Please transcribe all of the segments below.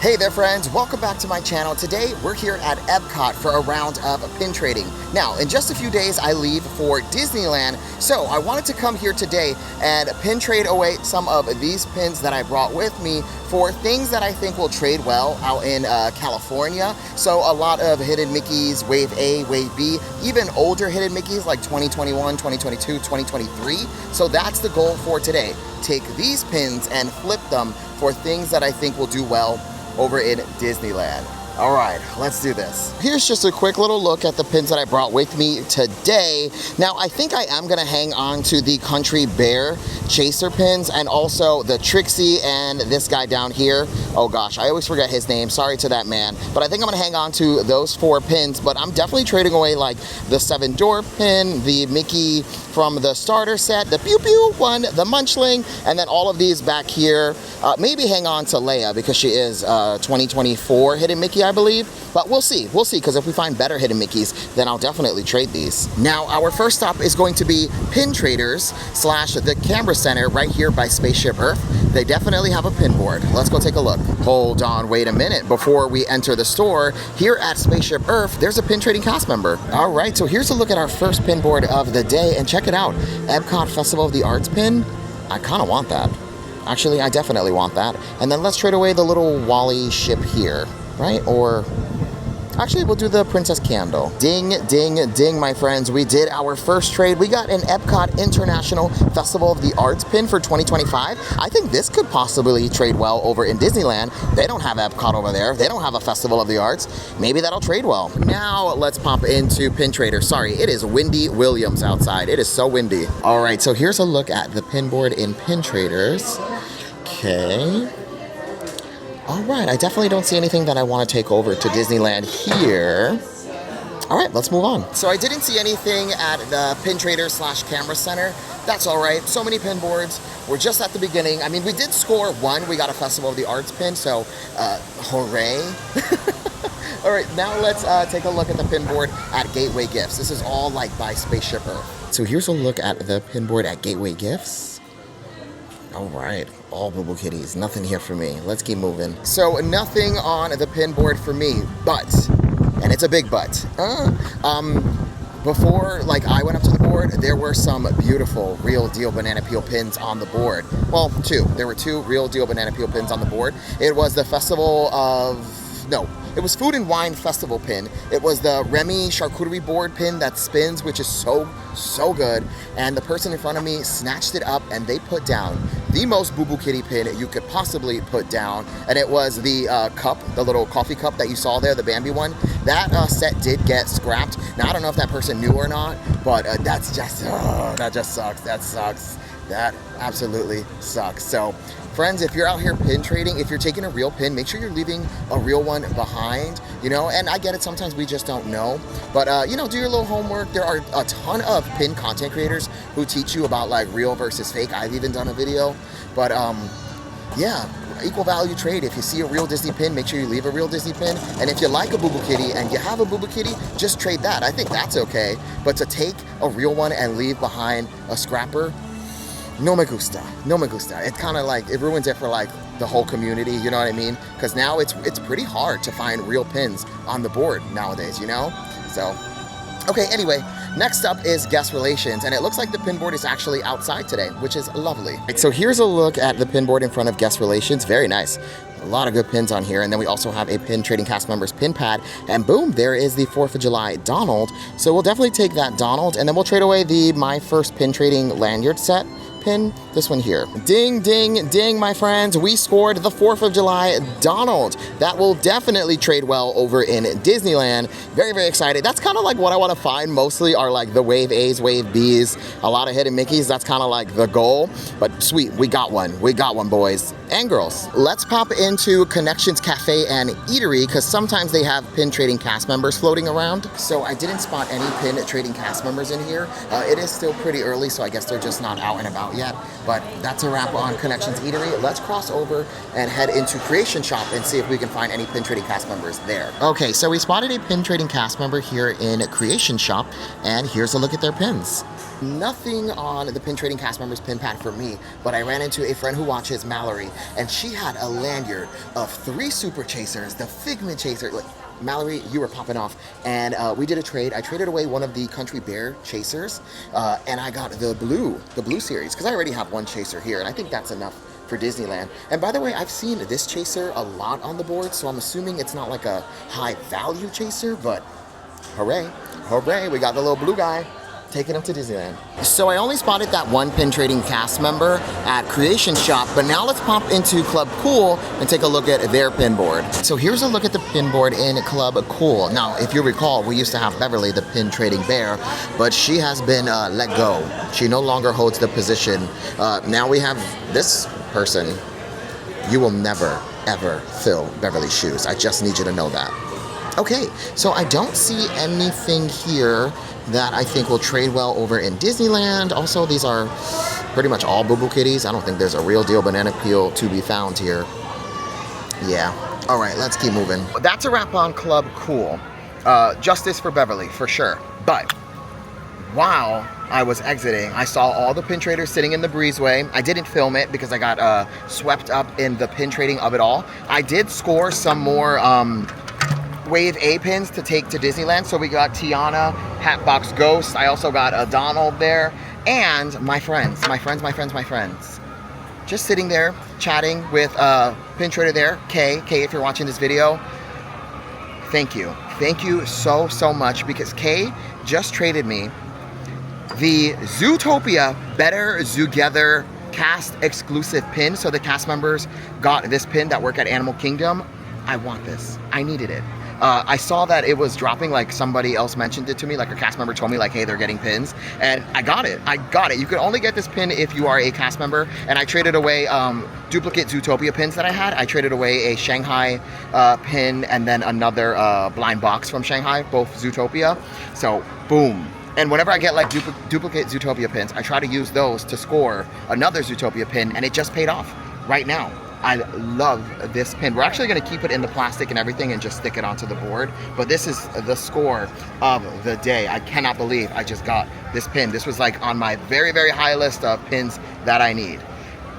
Hey there friends, welcome back to my channel. Today we're here at Epcot for a round of pin trading. Now in just a few days I leave for Disneyland, so I wanted to come here today and pin trade away some of these pins that I brought with me for things that I think will trade well out in California. So a lot of hidden Mickeys, Wave A, Wave B, even older hidden Mickeys like 2021, 2022, 2023. So that's the goal for today. Take these pins and flip them for things that I think will do well over in Disneyland. All right, let's do this. Here's just a quick little look at the pins that I brought with me today. Now, I think I am gonna hang on to the Country Bear Chaser pins and also the Trixie and this guy down here. Oh gosh, I always forget his name. Sorry to that man. But I think I'm gonna hang on to those 4 pins, but I'm definitely trading away like the 7 Door pin, the Mickey from the starter set, the Pew Pew one, the Munchling, and then all of these back here. Maybe hang on to Leia because she is 2024 hidden Mickey, I believe, but we'll see, because if we find better hidden Mickeys, then I'll definitely trade these. Now, our first stop is going to be Pin Traders / the Camera Center right here by Spaceship Earth. They definitely have a pin board. Let's go take a look. Hold on, wait a minute. Before we enter the store, here at Spaceship Earth, there's a pin trading cast member. All right, so here's a look at our first pin board of the day, and check it out. Epcot Festival of the Arts pin. I kind of want that. Actually, I definitely want that. And then let's trade away the little Wally ship here. Right? Or actually we'll do the Princess Candle. Ding, ding, ding, my friends. We did our first trade. We got an Epcot International Festival of the Arts pin for 2025. I think this could possibly trade well over in Disneyland. They don't have Epcot over there. They don't have a Festival of the Arts. Maybe that'll trade well. Now let's pop into Pin Trader. Sorry, it is windy Williams outside. It is so windy. All right, so here's a look at the pin board in Pin Traders. Okay. All right, I definitely don't see anything that I want to take over to Disneyland here. All right, let's move on. So I didn't see anything at the Pin Trader / Camera Center. That's all right. So many pin boards. We're just at the beginning. I mean, we did score 1. We got a Festival of the Arts pin, so hooray. All right, now let's take a look at the pin board at Gateway Gifts. This is all like by Spaceship Earth. So here's a look at the pin board at Gateway Gifts. All right, all Boo Boo Kitties, nothing here for me. Let's keep moving. So nothing on the pin board for me, but, and it's a big but. Before I went up to the board, there were some beautiful real deal banana peel pins on the board. Well, 2. There were 2 real deal banana peel pins on the board. It was the Festival of, no, it was Food and Wine Festival pin. It was the Remy charcuterie board pin that spins, which is so good. And the person in front of me snatched it up and they put down the most Boo Boo Kitty pin you could possibly put down. And it was the cup, the little coffee cup that you saw there, the Bambi one. That set did get scrapped. Now, I don't know if that person knew or not, but that just sucks. That sucks. That absolutely sucks. So, friends, if you're out here pin trading, if you're taking a real pin, make sure you're leaving a real one behind, you know, and I get it, sometimes we just don't know, but, you know, do your little homework. There are a ton of pin content creators who teach you about, like, real versus fake. I've even done a video, but, yeah, equal value trade. If you see a real Disney pin, make sure you leave a real Disney pin, and if you like a Boo Boo Kitty and you have a Boo Boo Kitty, just trade that. I think that's okay, but to take a real one and leave behind a scrapper, no me gusta, no me gusta. It kind of like, it ruins it for like the whole community, you know what I mean? Because now it's pretty hard to find real pins on the board nowadays, you know? So, okay, anyway, next up is guest relations, and it looks like the pin board is actually outside today, which is lovely. Right, so here's a look at the pin board in front of guest relations. Very nice. A lot of good pins on here, and then we also have a pin trading cast members pin pad, and boom, there is the 4th of July Donald. So we'll definitely take that Donald, and then we'll trade away the My First Pin Trading lanyard set pin, this one here. Ding, ding, ding, my friends. We scored the 4th of July Donald. That will definitely trade well over in Disneyland. Very, very excited. That's kind of like what I want to find mostly are like the Wave A's, Wave B's, a lot of hidden Mickeys. That's kind of like the goal, but sweet, we got one. We got one, boys and girls. Let's pop into Connections Cafe and Eatery because sometimes they have pin trading cast members floating around. So I didn't spot any pin trading cast members in here. It is still pretty early, so I guess they're just not out and about yet, but that's a wrap on Connections Eatery. Let's cross over and head into Creation Shop and see if we can find any pin trading cast members there. Okay, so we spotted a pin trading cast member here in Creation Shop, and here's a look at their pins. nothing on the pin trading cast members pin pad for me, but I ran into a friend who watches, Mallory, and she had a lanyard of 3 super chasers, the Figment chaser. Like, Mallory, you were popping off, and we did a trade. I traded away one of the Country Bear chasers, and I got the blue series, because I already have one chaser here, and I think that's enough for Disneyland. And by the way, I've seen this chaser a lot on the board, so I'm assuming it's not like a high value chaser, but hooray, hooray, we got the little blue guy. Taking him to Disneyland. So I only spotted that one pin trading cast member at Creation Shop, but now let's pop into Club Cool and take a look at their pin board. So here's a look at the pin board in Club Cool. Now, if you recall, we used to have Beverly, the pin trading bear, but she has been let go. She no longer holds the position. Now we have this person. You will never, ever fill Beverly's shoes. I just need you to know that. Okay, so I don't see anything here that I think will trade well over in Disneyland. Also, these are pretty much all Boo Boo Kitties. I don't think there's a real deal banana peel to be found here. Yeah. All right, let's keep moving. That's a wrap on Club Cool. Justice for Beverly, for sure. But while I was exiting, I saw all the pin traders sitting in the breezeway. I didn't film it because I got swept up in the pin trading of it all. I did score some more Wave A pins to take to Disneyland. So we got Tiana, Hatbox Ghost. I also got a Donald there. And my friends. Just sitting there, chatting with pin trader there, Kay. Kay, if you're watching this video, thank you. Thank you so, so much, because Kay just traded me the Zootopia Better Zoogether cast exclusive pin. So the cast members got this pin that work at Animal Kingdom. I want this. I needed it. I saw that it was dropping, like somebody else mentioned it to me, like a cast member told me, like, hey, they're getting pins, and I got it. You can only get this pin if you are a cast member, and I traded away duplicate Zootopia pins that I had. I traded away a Shanghai pin and then another blind box from Shanghai, both Zootopia. So, boom. And whenever I get like duplicate Zootopia pins, I try to use those to score another Zootopia pin, and it just paid off right now. I love this pin. We're actually going to keep it in the plastic and everything and just stick it onto the board. But this is the score of the day. I cannot believe I just got this pin. This was like on my very, very high list of pins that I need.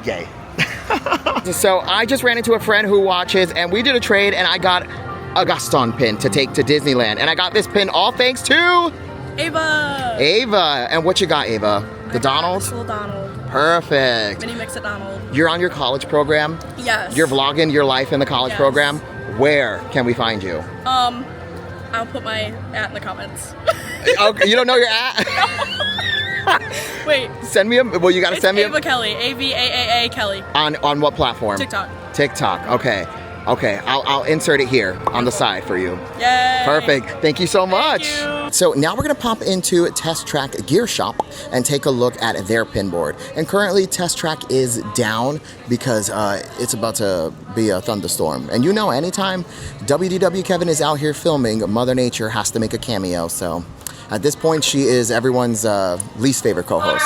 Yay. So I just ran into a friend who watches, and we did a trade, and I got a Gaston pin to take to Disneyland. And I got this pin all thanks to Ava. Ava. And what you got, Ava? The Donald? Little Donald. Perfect. Mini mix at Donald. You're on your college program? Yes. You're vlogging your life in the college program? Where can we find you? I'll put my at in the comments. Okay, you don't know your at? No. Wait. Send me a, well, you gotta send me Ava Kelly. A-V-A-A-A Kelly. On what platform? TikTok. TikTok, okay. Okay, I'll insert it here on the side for you. Yay! Perfect. Thank you so much. Thank you. So now we're gonna pop into Test Track Gear Shop and take a look at their pin board. And currently Test Track is down because it's about to be a thunderstorm. And you know, anytime WDW Kevin is out here filming, Mother Nature has to make a cameo. So at this point, she is everyone's least favorite co-host.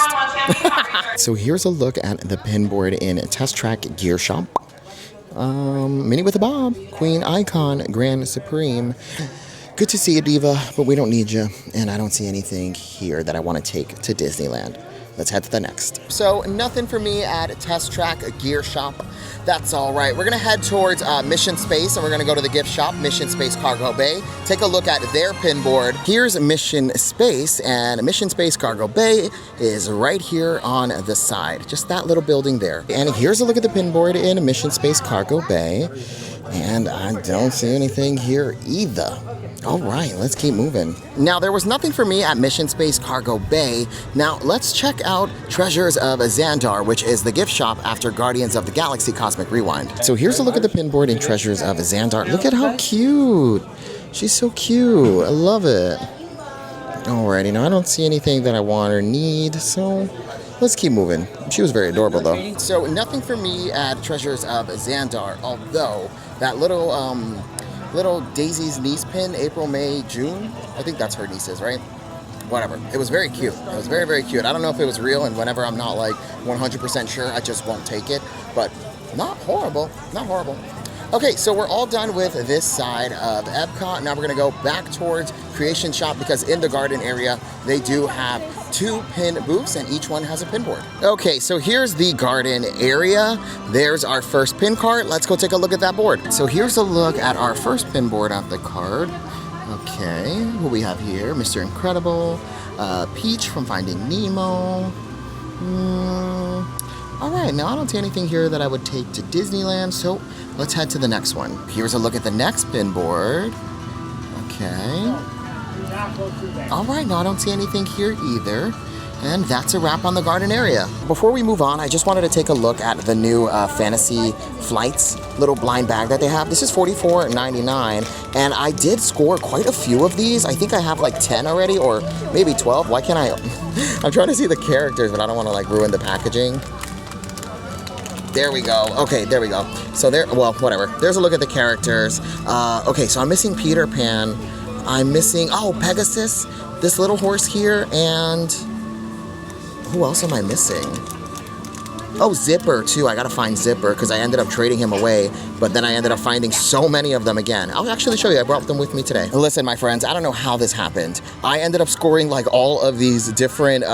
So here's a look at the pin board in Test Track Gear Shop. Minnie with a Bob, Queen Icon, Grand Supreme. Good to see you, Diva, but we don't need you. And I don't see anything here that I want to take to Disneyland. Let's head to the next. So nothing for me at Test Track Gear Shop. That's all right. We're gonna head towards Mission Space, and we're gonna go to the gift shop, Mission Space Cargo Bay. Take a look at their pin board. Here's Mission Space, and Mission Space Cargo Bay is right here on the side. Just that little building there. And here's a look at the pin board in Mission Space Cargo Bay. And I don't see anything here either. All right, let's keep moving. Now, there was nothing for me at Mission Space Cargo Bay. Now, let's check out Treasures of Xandar, which is the gift shop after Guardians of the Galaxy Cosmic Rewind. So here's a look at the pin board in Treasures of Xandar. Look at how cute. She's so cute. I love it. Alrighty, now I don't see anything that I want or need, so let's keep moving. She was very adorable, though. So nothing for me at Treasures of Xandar, although that little Daisy's niece pin, April, May, June. I think that's her niece's, right? Whatever. It was very cute. It was very, very cute. I don't know if it was real, and whenever I'm not like 100% sure, I just won't take it. But not horrible. Not horrible. Okay, so we're all done with this side of Epcot. Now we're gonna go back towards Creation Shop because in the garden area, they do have 2 pin booths and each one has a pin board. Okay, so here's the garden area. There's our first pin cart. Let's go take a look at that board. So here's a look at our first pin board of the card. Okay, what we have here, Mr. Incredible, Peach from Finding Nemo. All right, now I don't see anything here that I would take to Disneyland, so let's head to the next one. Here's a look at the next pin board. Okay. All right, now I don't see anything here either. And that's a wrap on the garden area. Before we move on, I just wanted to take a look at the new Fantasy Flights little blind bag that they have. This is $44.99, and I did score quite a few of these. I think I have like 10 already, or maybe 12. Why can't I? I'm trying to see the characters, but I don't want to like ruin the packaging. There we go. Okay, there we go. So there, well, whatever. There's a look at the characters. Okay, so I'm missing Peter Pan. I'm missing, oh, Pegasus, this little horse here, and who else am I missing? Oh, Zipper too. I gotta find Zipper because I ended up trading him away, but then I ended up finding so many of them again. I'll actually show you. I brought them with me today. Listen, my friends, I don't know how this happened. I ended up scoring like all of these different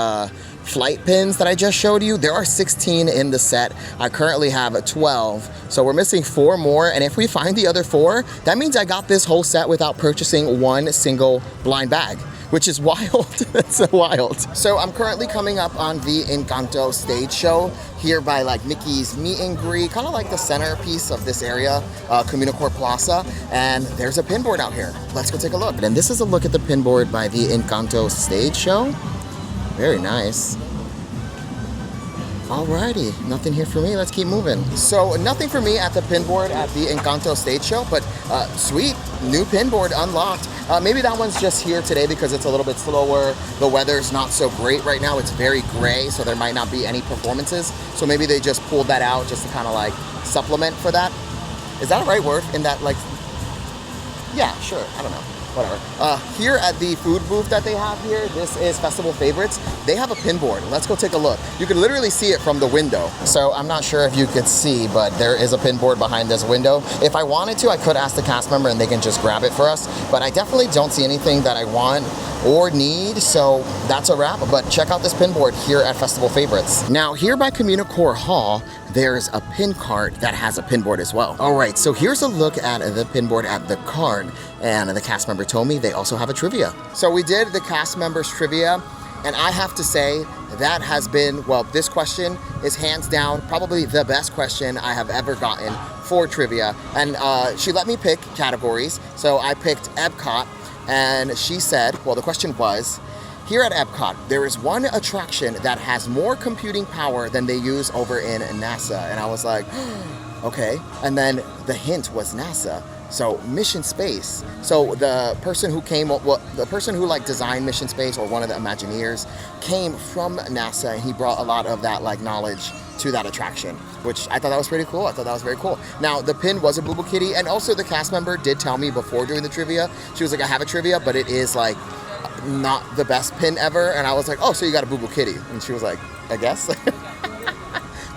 flight pins that I just showed you. There are 16 in the set. I currently have 12, so we're missing 4 more, and if we find the other 4, that means I got this whole set without purchasing one single blind bag, which is wild. That's so wild. So I'm currently coming up on the Encanto stage show here by like Mickey's Meet and Greet, kind of like the centerpiece of this area, Communicore Plaza, and there's a pin board out here. Let's go take a look. And this is a look at the pin board by the Encanto stage show. Very nice. Alrighty, nothing here for me. Let's keep moving. So nothing for me at the pin board at the Encanto stage show, but sweet, new pin board unlocked. Maybe that one's just here today because it's a little bit slower. The weather's not so great right now. It's very gray, so there might not be any performances. So maybe they just pulled that out just to kind of like supplement for that. Is that a right word in that, like, yeah, sure, I don't know. Whatever. Here at the food booth that they have here, this is Festival Favorites. They have a pin board. Let's go take a look. You can literally see it from the window. So I'm not sure if you could see, but there is a pin board behind this window. If I wanted to, I could ask the cast member and they can just grab it for us. But I definitely don't see anything that I want or need, so that's a wrap. But check out this pin board here at Festival Favorites. Now, here by Communicore Hall, there's a pin cart that has a pin board as well. All right, so here's a look at the pin board at the card, and the cast member told me they also have a trivia. So we did the cast members trivia, and I have to say that has been, well, this question is hands down probably the best question I have ever gotten for trivia. And she let me pick categories, so I picked Epcot, and she said, well, the question was, here at Epcot, there is one attraction that has more computing power than they use over in NASA. And I was like, okay. And then the hint was NASA. So Mission Space. So the person who came, well, the person who like designed Mission Space, or one of the Imagineers, came from NASA, and he brought a lot of that like knowledge to that attraction, which I thought that was pretty cool. I thought that was very cool. Now, the pin was a Boo Boo Kitty, and also the cast member did tell me before doing the trivia, she was like, I have a trivia, but it is like not the best pin ever. And I was like, oh, so you got a Boo Boo Kitty? And she was like, I guess.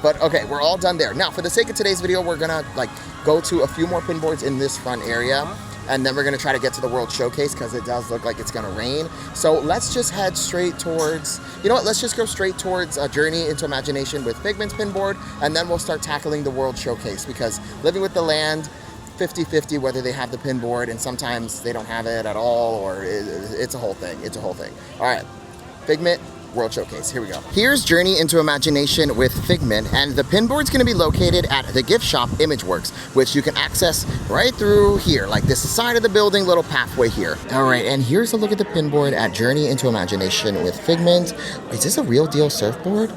But okay, we're all done there. Now, for the sake of today's video, we're gonna like go to a few more pin boards in this front area, and then we're gonna try to get to the World Showcase because it does look like it's gonna rain. So let's just head straight towards, you know what, let's just go straight towards Journey into Imagination with Figment's pin board, and then we'll start tackling the World Showcase, because Living with the Land, 50-50 whether they have the pin board, and sometimes they don't have it at all, or it's a whole thing. It's a whole thing. All right, Figment, World Showcase, here we go. Here's Journey into Imagination with Figment, and the pin board's gonna be located at the gift shop ImageWorks, which you can access right through here, like this side of the building, little pathway here. All right, and here's a look at the pin board at Journey into Imagination with Figment. Is this a real deal surfboard?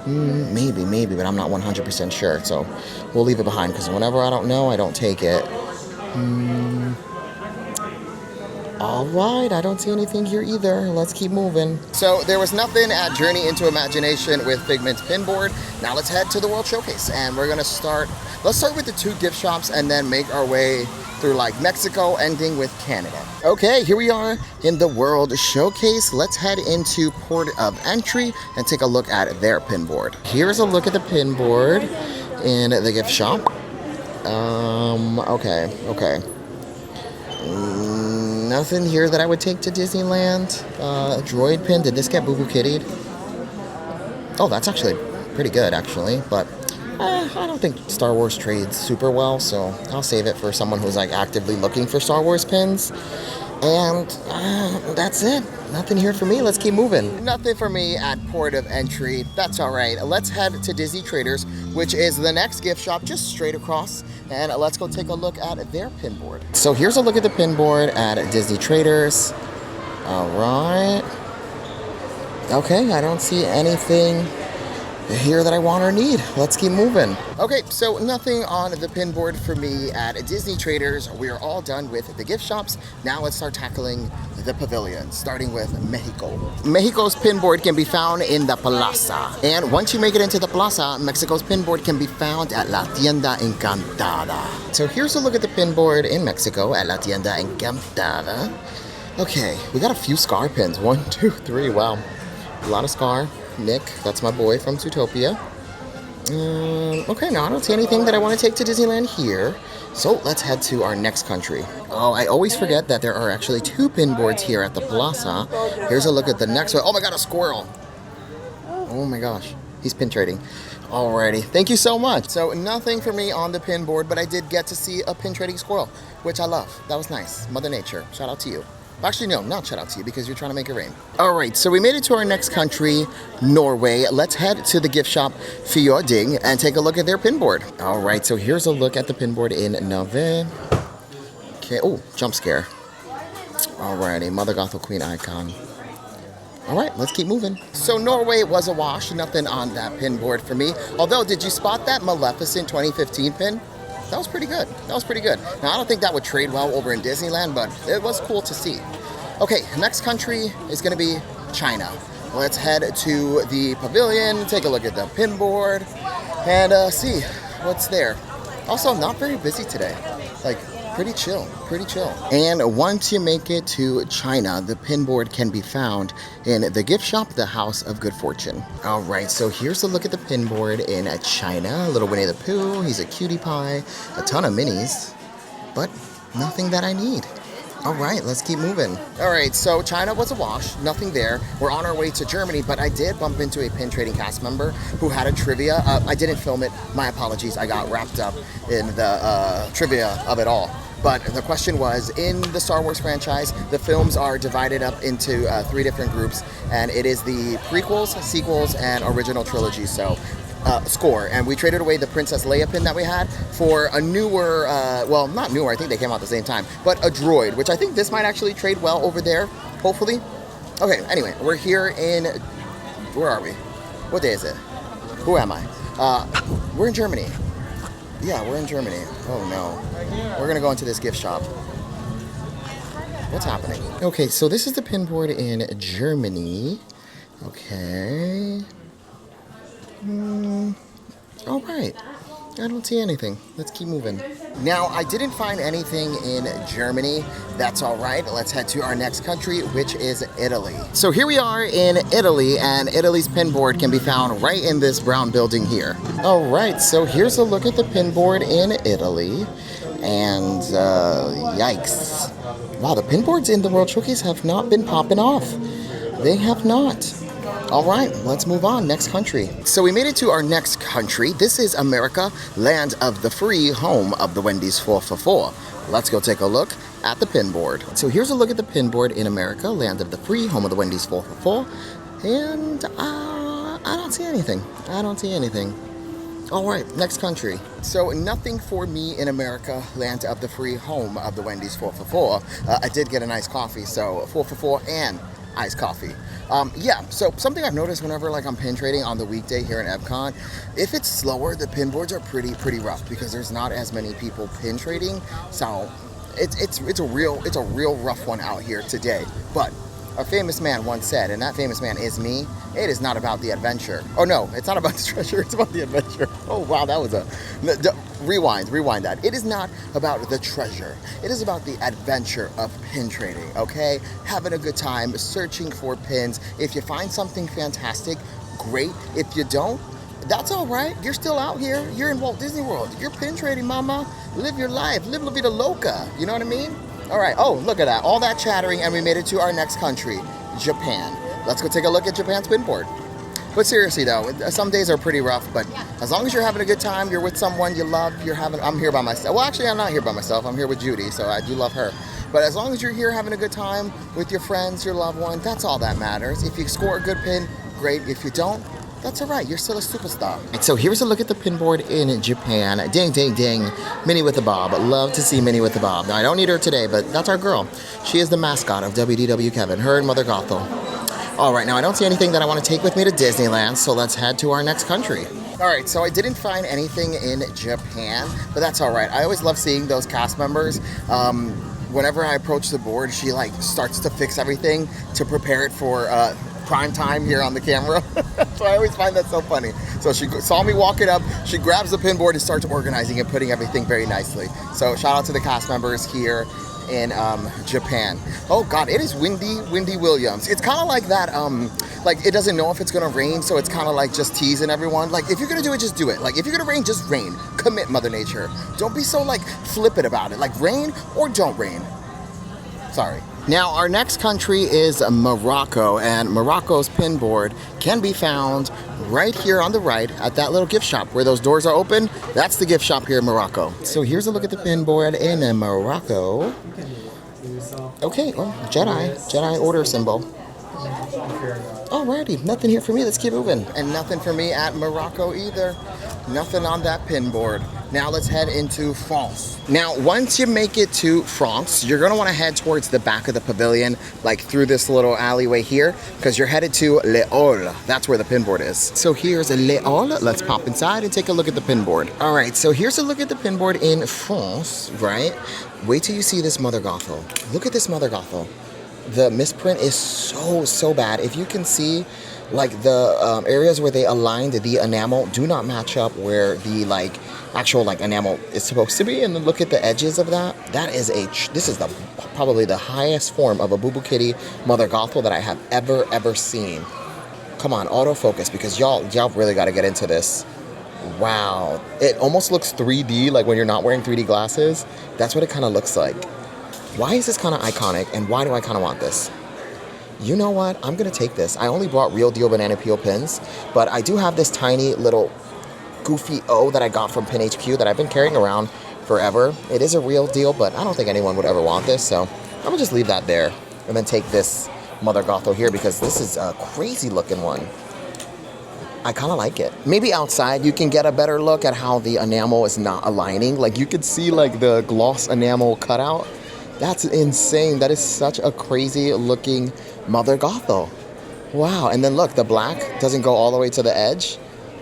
Maybe, but I'm not 100% sure, so we'll leave it behind, because whenever I don't know, I don't take it. All right, I don't see anything here either. Let's keep moving. So there was nothing at Journey into Imagination with Figment's pin board. Now let's head to the World Showcase, and we're gonna let's start with the 2 gift shops and then make our way through like Mexico, ending with Canada. Okay, here we are in the World Showcase. Let's head into Port of Entry and take a look at their pin board. Here's a look at the pin board in the gift shop. Okay. Nothing here that I would take to Disneyland. Droid pin. Did this get Boo Boo Kittied? Oh, that's actually pretty good, actually. But I don't think Star Wars trades super well, so I'll save it for someone who's like actively looking for Star Wars pins. And that's it. Nothing here for me. Let's keep moving. Nothing for me at port of entry. That's all right. Let's head to Disney Traders, which is the next gift shop just straight across. And let's go take a look at their pin board. So here's a look at the pin board at Disney Traders. All right. Okay, I don't see anything here that I want or need. Let's keep moving. Okay, so nothing on the pin board for me at Disney Traders. We are all done with the gift shops. Now let's start tackling the pavilion, starting with Mexico. Mexico's pin board can be found in the Plaza. And once you make it into the Plaza, Mexico's pin board can be found at La Tienda Encantada. So here's a look at the pin board in Mexico at La Tienda Encantada. Okay, we got a few Scar pins. 1, 2, 3, wow. A lot of Scar. Nick, that's my boy from Zootopia. Okay, no, I don't see anything that I want to take to Disneyland here. So let's head to our next country. Oh, I always forget that there are actually 2 pin boards here at the Plaza. Here's a look at the next one. Oh my god, a squirrel. Oh my gosh, he's pin trading. Alrighty, thank you so much. So nothing for me on the pin board, but I did get to see a pin trading squirrel, which I love. That was nice. Mother Nature, shout out to you. Actually, no, not shout out to you because you're trying to make it rain. All right, so we made it to our next country, Norway. Let's head to the gift shop Fjording and take a look at their pin board. All right, so here's a look at the pin board in Norway. Okay, oh, jump scare. All righty, Mother Gothel Queen icon. All right, let's keep moving. So Norway was a wash, nothing on that pin board for me. Although, did you spot that Maleficent 2015 pin? That was pretty good. That was pretty good. Now, I don't think that would trade well over in Disneyland, but it was cool to see. Okay, next country is going to be China. Let's head to the pavilion, take a look at the pin board, and see what's there. Also, not very busy today. Like, pretty chill, pretty chill. And once you make it to China, the pin board can be found in the gift shop, the House of Good Fortune. All right, so here's a look at the pin board in China. Little Winnie the Pooh, he's a cutie pie, a ton of minis, but nothing that I need. All right, let's keep moving. All right, so China was a wash, nothing there. We're on our way to Germany, but I did bump into a pin trading cast member who had a trivia. I didn't film it, my apologies. I got wrapped up in the trivia of it all. But the question was, in the Star Wars franchise, the films are divided up into 3 different groups, and it is the prequels, sequels, and original trilogy. So score, and we traded away the Princess Leia pin that we had for a newer, well, not newer, I think they came out at the same time, but a droid, which I think this might actually trade well over there, hopefully. Okay, anyway, we're here in, where are we? What day is it? Who am I? We're in Germany. Yeah, we're in Germany. Oh no. We're gonna go into this gift shop. What's happening? Okay, so this is the pin board in Germany. Okay. All right. I don't see anything. Let's keep moving. Now, I didn't find anything in Germany. That's all right. Let's head to our next country, which is Italy. So here we are in Italy, and Italy's pin board can be found right in this brown building here. All right, so here's a look at the pin board in Italy. And yikes. Wow, the pin boards in the World Showcase have not been popping off. They have not. All right, let's move on. Next country. So we made it to our next country. This is America, land of the free, home of the Wendy's 4 for 4. Let's go take a look at the pin board. So here's a look at the pin board in America, land of the free, home of the Wendy's 4 for 4. And I don't see anything. I don't see anything. All right, next country. So nothing for me in America, land of the free, home of the Wendy's 4 for 4. I did get a nice coffee, so 4 for 4 and iced coffee. Yeah, so something I've noticed whenever like I'm pin trading on the weekday here in Epcot, if it's slower, the pin boards are pretty rough because there's not as many people pin trading. So it's a real rough one out here today. But a famous man once said, and that famous man is me, it is not about the adventure. Oh no, it's not about the treasure, it's about the adventure. Oh wow, that was a... Rewind that. It is not about the treasure. It is about the adventure of pin trading, okay? Having a good time, searching for pins. If you find something fantastic, great. If you don't, That's all right. You're still out here. You're in Walt Disney World. You're pin trading, mama. Live your life. Live La Vida Loca. You know what I mean? All right. Oh, look at that. All that chattering, and we made it to our next country, Japan. Let's go take a look at Japan's pin board. But seriously though, some days are pretty rough, but as long as you're having a good time, you're with someone you love, I'm here by myself. Well, actually, I'm not here by myself. I'm here with Judy, so I do love her. But as long as you're here having a good time with your friends, your loved one, that's all that matters. If you score a good pin, great. If you don't, that's all right. You're still a superstar. So here's a look at the pin board in Japan. Ding, ding, ding. Minnie with the Bob. Love to see Minnie with the Bob. Now, I don't need her today, but that's our girl. She is the mascot of WDW Kevin, her and Mother Gothel. All right, now I don't see anything that I want to take with me to Disneyland, so let's head to our next country. All right, so I didn't find anything in Japan, but that's all right. I always love seeing those cast members. Whenever I approach the board, she like starts to fix everything to prepare it for prime time here on the camera. So I always find that so funny. So she saw me walking up, she grabs the pin board and starts organizing and putting everything very nicely. So shout out to the cast members here in Japan. Oh God, it is windy Williams. It's kind of like that, like it doesn't know if it's gonna rain, so it's kind of like just teasing everyone. Like if you're gonna do it, just do it. Like if you're gonna rain, just rain. Commit, Mother Nature. Don't be so like flippant about it. Like rain or don't rain. Sorry. Now our next country is Morocco, and Morocco's pin board can be found right here on the right at that little gift shop where those doors are open. That's the gift shop here in Morocco. So here's a look at the pin board in Morocco. Okay, well, Jedi order symbol. Alrighty, nothing here for me. Let's keep moving. And nothing for me at Morocco either. Nothing on that pin board. Now let's head into France. Now, once you make it to France, you're gonna wanna head towards the back of the pavilion, like through this little alleyway here, because you're headed to Les Halles. That's where the pin board is. So here's Les Halles. Let's pop inside and take a look at the pin board. All right, so here's a look at the pin board in France, right? Wait till you see this Mother Gothel. Look at this Mother Gothel. The misprint is so bad. If you can see, like the areas where they aligned the enamel do not match up where the like actual like enamel is supposed to be. And then look at the edges of that. This is probably the highest form of a Boo Boo Kitty Mother Gothel that I have ever seen. Come on, autofocus, because y'all really got to get into this. Wow, it almost looks 3D, like when you're not wearing 3D glasses. That's what it kind of looks like. Why is this kind of iconic, and why do I kind of want this? You know what? I'm going to take this. I only brought real deal banana peel pins, but I do have this tiny little goofy O that I got from Pin HQ that I've been carrying around forever. It is a real deal, but I don't think anyone would ever want this, so I'm going to just leave that there and then take this Mother Gothel here because this is a crazy looking one. I kind of like it. Maybe outside you can get a better look at how the enamel is not aligning. Like you could see like the gloss enamel cutout. That's insane. That is such a crazy looking Mother Gothel. Wow, and then look, the black doesn't go all the way to the edge.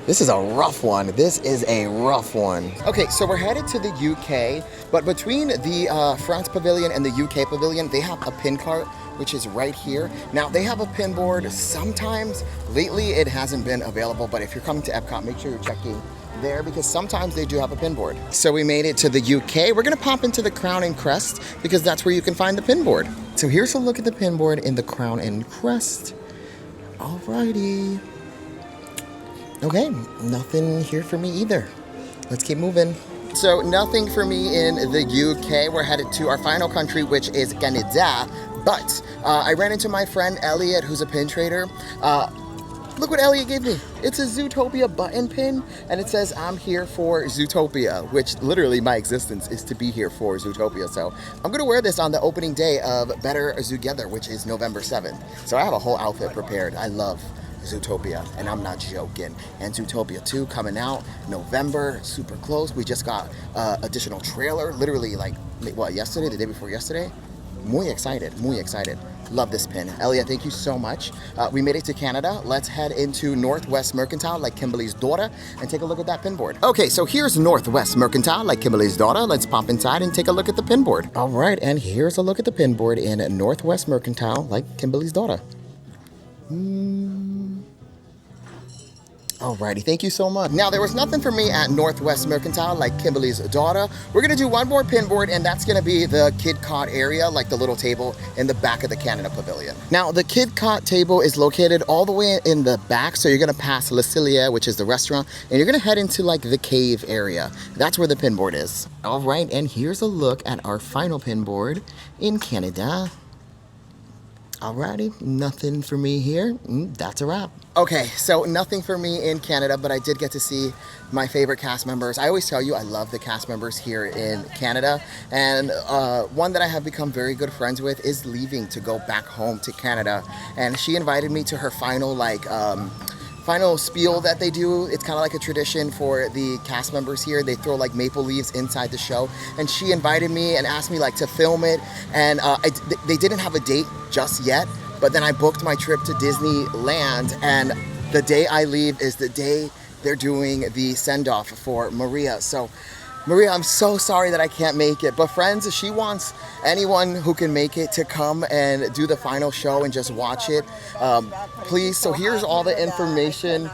This is a rough one. This is a rough one. Okay, so we're headed to the UK, but between the France pavilion and the UK pavilion, they have a pin cart, which is right here. Now, they have a pin board sometimes. Lately, it hasn't been available, but if you're coming to Epcot, make sure you're checking there because sometimes they do have a pin board. So we made it to the UK. We're gonna pop into the Crown and Crest because that's where you can find the pin board. So here's a look at the pin board in the Crown and Crest. Alrighty. Okay, nothing here for me either. Let's keep moving. So nothing for me in the UK. We're headed to our final country, which is Canada. But I ran into my friend Elliot, who's a pin trader. Look what Elliot gave me. It's a Zootopia button pin, and it says, I'm here for Zootopia, which literally my existence is to be here for Zootopia. So I'm gonna wear this on the opening day of Better Zootopia, which is November 7th. So I have a whole outfit prepared. I love Zootopia, and I'm not joking. And Zootopia 2 coming out November, super close. We just got additional trailer, literally like, what, yesterday, the day before yesterday? Muy excited, muy excited. Love this pin. Elliot, thank you so much. We made it to Canada. Let's head into Northwest Mercantile, like Kimberly's daughter, and take a look at that pin board. Okay, so here's Northwest Mercantile, like Kimberly's daughter. Let's pop inside and take a look at the pin board. All right, and here's a look at the pin board in Northwest Mercantile, like Kimberly's daughter. Alrighty, thank you so much. Now, there was nothing for me at Northwest Mercantile like Kimberly's daughter. We're gonna do one more pin board, and that's gonna be the Kid Cot area, like the little table in the back of the Canada Pavilion. Now, the Kid Cot table is located all the way in the back, so you're gonna pass Le Cillier, which is the restaurant, and you're gonna head into like the cave area. That's where the pin board is. All right, and here's a look at our final pin board in Canada. Alrighty, nothing for me here. That's a wrap. Okay, so nothing for me in Canada, but I did get to see my favorite cast members. I always tell you I love the cast members here in Canada, and one that I have become very good friends with is leaving to go back home to Canada, and she invited me to her final final spiel that they do. It's kind of like a tradition for the cast members here. They throw like maple leaves inside the show, and she invited me and asked me like to film it, and they didn't have a date just yet, but then I booked my trip to Disneyland, and the day I leave is the day they're doing the send-off for Maria. So Maria, I'm so sorry that I can't make it, but friends, she wants anyone who can make it to come and do the final show and just watch it. Please, so here's all the information.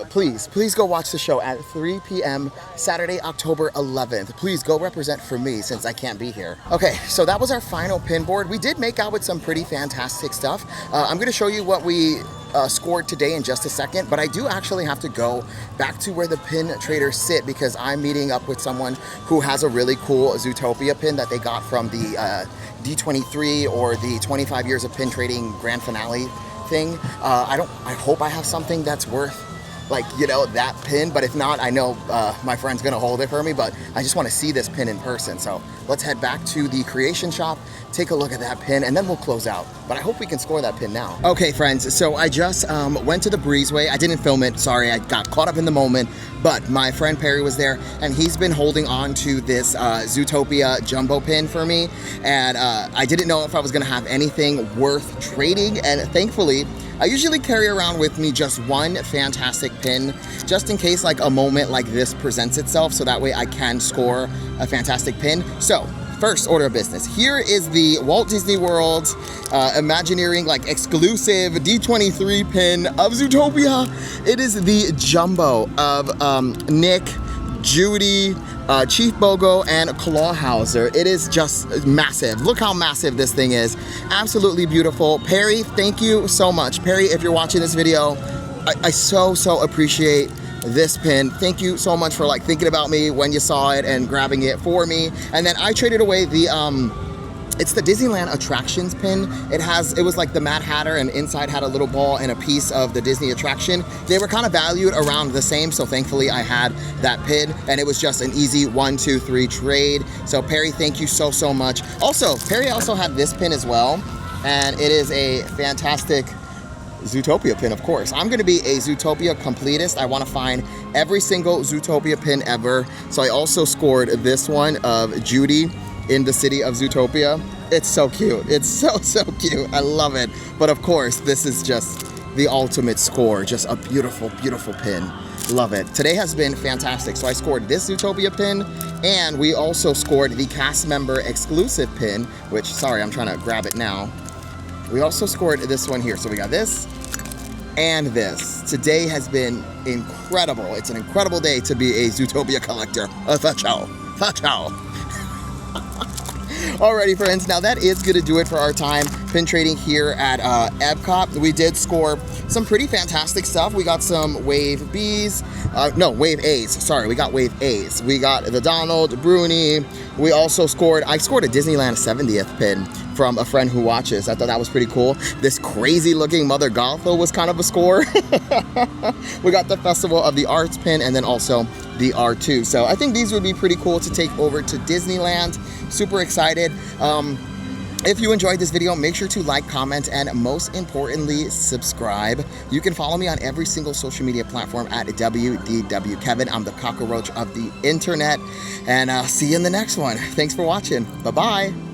Please go watch the show at 3 p.m. Saturday, October 11th. Please go represent for me since I can't be here. Okay, so that was our final pin board. We did make out with some pretty fantastic stuff. I'm gonna show you what we scored today in just a second, but I do actually have to go back to where the pin traders sit because I'm meeting up with someone who has a really cool Zootopia pin that they got from the D23 or the 25 years of pin trading grand finale thing. I hope I have something that's worth like, you know, that pin, but if not, I know my friend's gonna hold it for me, but I just wanna see this pin in person. So let's head back to the creation shop, take a look at that pin, and then we'll close out. But I hope we can score that pin now. Okay, friends, so I just went to the breezeway. I didn't film it, sorry, I got caught up in the moment, but my friend Perry was there, and he's been holding on to this Zootopia jumbo pin for me, and I didn't know if I was gonna have anything worth trading, and thankfully, I usually carry around with me just one fantastic pin, just in case like a moment like this presents itself, so that way I can score a fantastic pin. So, first order of business. Here is the Walt Disney World Imagineering like exclusive D23 pin of Zootopia. It is the jumbo of Nick, Judy, Chief Bogo, and Clawhauser. It is just massive. Look how massive this thing is. Absolutely beautiful. Perry, thank you so much. Perry, if you're watching this video, I so appreciate this pin. Thank you so much for like thinking about me when you saw it and grabbing it for me. And then I traded away the it's the Disneyland attractions pin. It was like the Mad Hatter, and inside had a little ball and a piece of the Disney attraction. They were kind of valued around the same, so thankfully I had that pin, and it was just an easy 1, 2, 3 trade. So Perry, thank you so much. Also, Perry also had this pin as well, and it is a fantastic Zootopia pin, of course. I'm gonna be a Zootopia completist. I wanna find every single Zootopia pin ever. So I also scored this one of Judy in the city of Zootopia. It's so cute. It's so cute. I love it. But of course, this is just the ultimate score. Just a beautiful pin. Love it. Today has been fantastic. So I scored this Zootopia pin, and we also scored the cast member exclusive pin, which, sorry, I'm trying to grab it now. We also scored this one here. So we got this and this. Today has been incredible. It's an incredible day to be a Zootopia collector. Fa-chow. Alrighty, friends, now that is gonna do it for our time pin trading here at Epcot. We did score some pretty fantastic stuff. We got some Wave B's, Wave A's, sorry, we got Wave A's. We got the Donald, Bruni. We also I scored a Disneyland 70th pin from a friend who watches. I thought that was pretty cool. This crazy looking Mother Gothel was kind of a score. We got the Festival of the Arts pin, and then also the R2. So I think these would be pretty cool to take over to Disneyland. Super excited. If you enjoyed this video, make sure to like, comment, and most importantly, subscribe. You can follow me on every single social media platform at WDW Kevin. I'm the cockroach of the internet, and see you in the next one. Thanks for watching. Bye-bye.